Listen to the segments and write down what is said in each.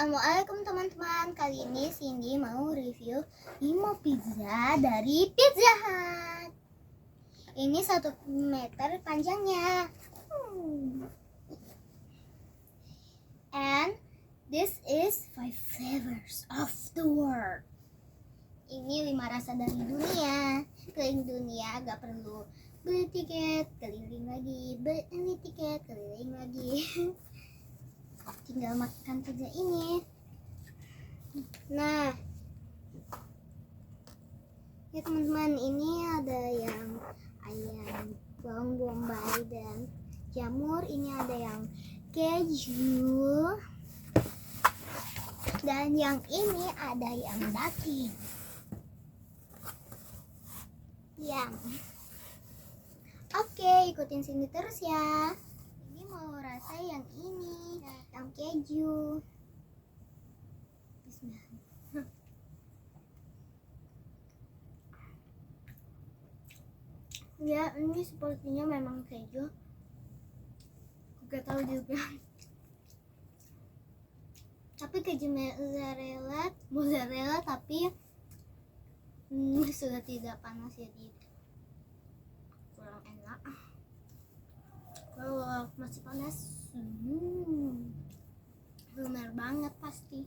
Assalamualaikum teman-teman. Kali ini Cindy mau review 5 pizza dari Pizza Hut. Ini 1 meter panjangnya. And this is 5 flavors of the world. Ini 5 rasa dari dunia. Keliling dunia, gak perlu beli tiket, keliling lagi, beli tiket, keliling lagi. Tinggal makan pizza ini. Nah, ya teman-teman, ini ada yang ayam bawang bombay dan jamur. Ini ada yang keju, dan yang ini ada yang daging. Oke, ikutin sini terus ya. Ini mau rasa yang ini, yang keju. Bismillah. Ya, ini sepertinya memang keju. Gak tahu juga. Tapi keju mozzarella tapi sudah tidak panas, jadi kurang enak. Kalau masih panas, benar banget pasti.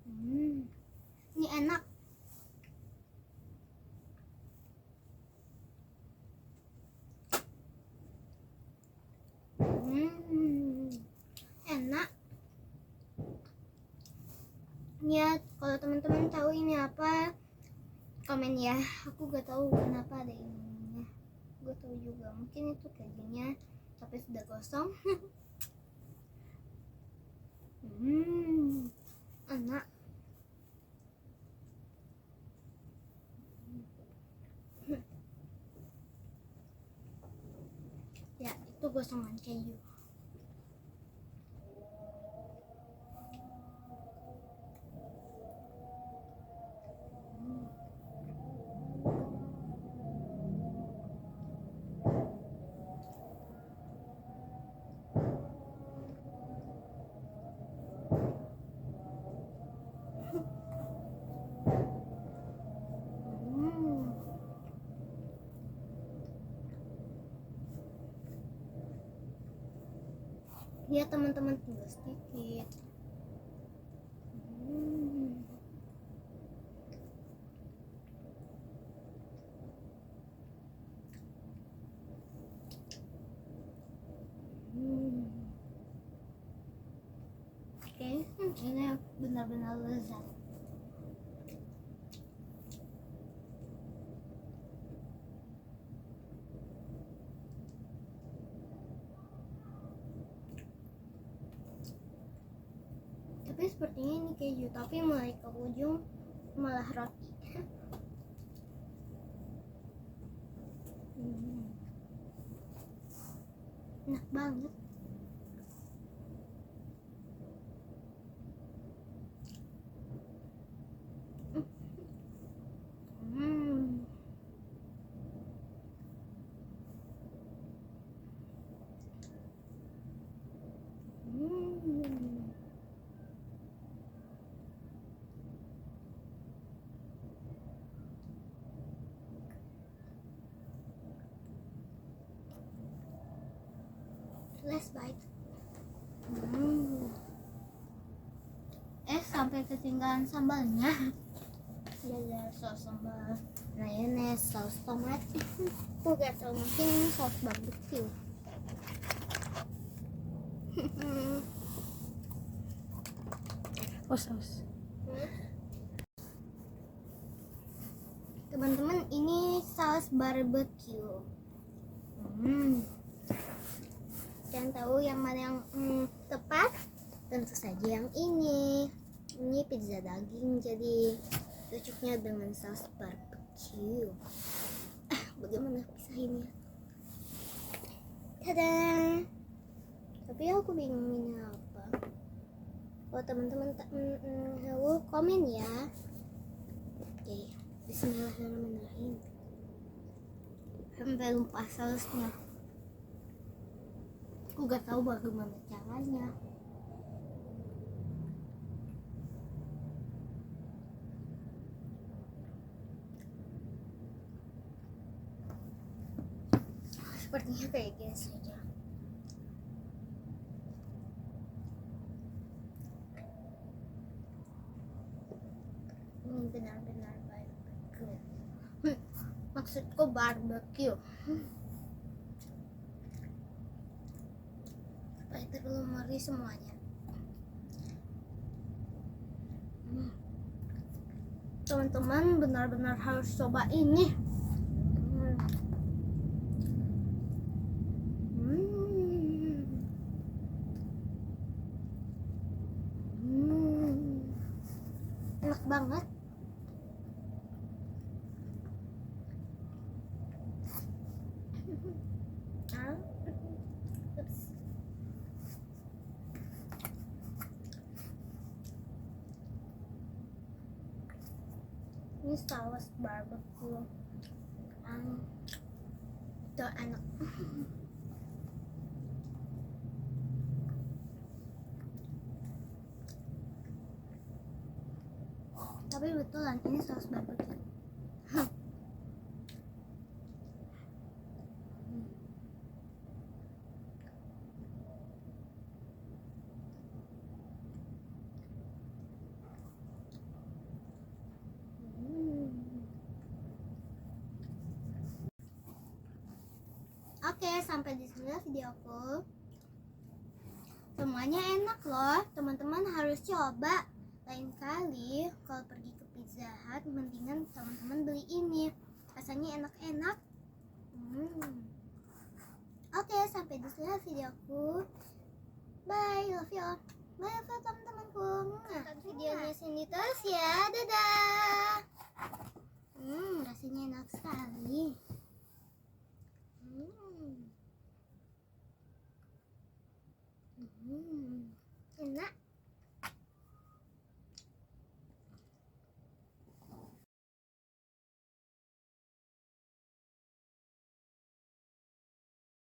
Ini enak. Enak. Ya, kalau teman-teman tahu ini apa, komen ya. Aku gak tahu kenapa ada ininya. Gue tahu juga, mungkin itu kejunya tapi sudah gosong. Enak. Ya, itu gosongan keju. Ya teman-teman, tinggal sedikit. Oke, ini benar-benar lezat. Tapi sepertinya ini keju, tapi mulai ke ujung malah roti. Enak banget. Last bite. Sampai ketinggalan sambalnya. Ada saus sambal mayonnaise, saus tomat. Aku gak tahu, mungkin ini saus barbecue. Saus. Teman-teman, ini saus barbecue. Jangan tahu yang mana yang tepat? Tentu saja yang ini. Ini pizza daging, jadi cocoknya dengan saus barbecue. Bagaimana pisahinnya? Tada! Tapi aku bingung ini apa. Kalau teman-teman tahu, komen ya. Oke, bismillahirrahmanirrahim. Sampai lupa sausnya. Aku gak tahu bagaimana caranya. Sepertinya kayak gini saja. Ini benar-benar barbecue. Maksudku barbecue. Supaya terlumuri semuanya. Teman-teman benar-benar harus coba ini. Enak banget. Ups. Ini saus barbecue. Itu enak. Tapi betulan ini saus barbecue. Oke, sampai di sini videoku. Semuanya enak loh, teman-teman harus coba. Lain kali kalau pergi ke Pizza Hut, mendingan teman-teman beli ini. Rasanya enak-enak. Oke, sampai di sini videoku. Bye, love you all. Bye, love you teman-temanku. Tonton videonya sini terus ya. Dadah. Rasanya enak sekali.